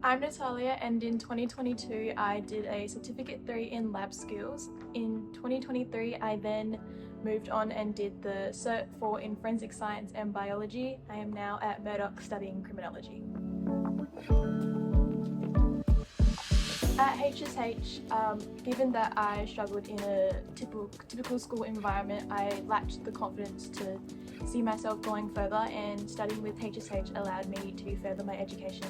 I'm Natalia, and in 2022 I did a Certificate 3 in Lab Skills. In 2023 I then moved on and did the Cert 4 in Forensic Science and Biology. I am now at Murdoch studying criminology. At HSH, given that I struggled in a typical school environment, I lacked the confidence to see myself going further, and studying with HSH allowed me to further my education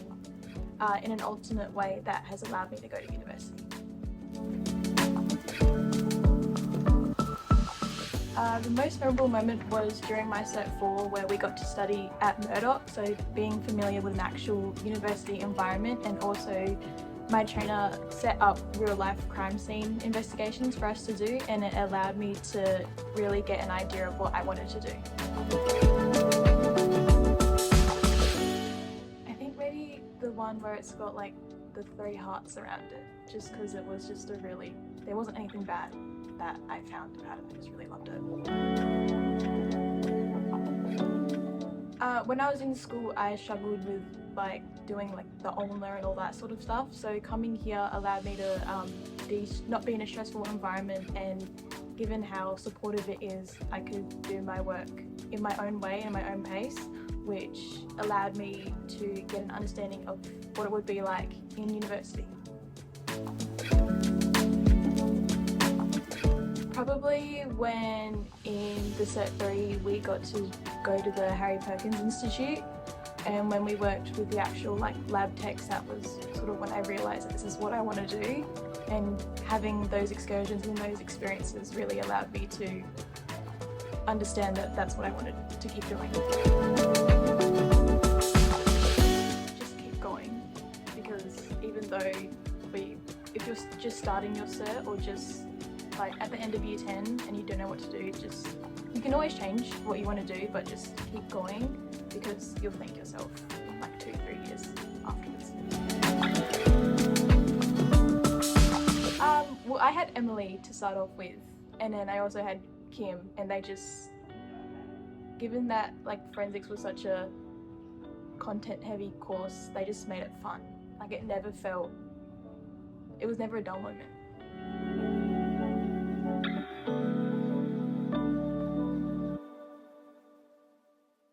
in an alternate way that has allowed me to go to university. The most memorable moment was during my Cert 4, where we got to study at Murdoch, so being familiar with an actual university environment, and also my trainer set up real-life crime scene investigations for us to do, and it allowed me to really get an idea of what I wanted to do. I think maybe the one where it's got like the 3 hearts around it, just because it was just there wasn't anything bad that I found about it. I just really loved it. When I was in school, I struggled with doing the ulnar and all that sort of stuff, so coming here allowed me to not be in a stressful environment, and given how supportive it is, I could do my work in my own way and my own pace, which allowed me to get an understanding of what it would be like in university. Probably when in the Cert 3 we got to go to the Harry Perkins Institute, and when we worked with the actual lab techs, that was sort of when I realised that this is what I want to do, and having those excursions and those experiences really allowed me to understand that that's what I wanted to keep doing. Just keep going, because even though if you're just starting your cert, or just at the end of year 10 and you don't know what to do, you can always change what you want to do, but just keep going, because you'll thank yourself in 2-3 years afterwards. Well, I had Emily to start off with, and then I also had Kim, and they just, given that forensics was such a content heavy course, they just made it fun. It was never a dull moment.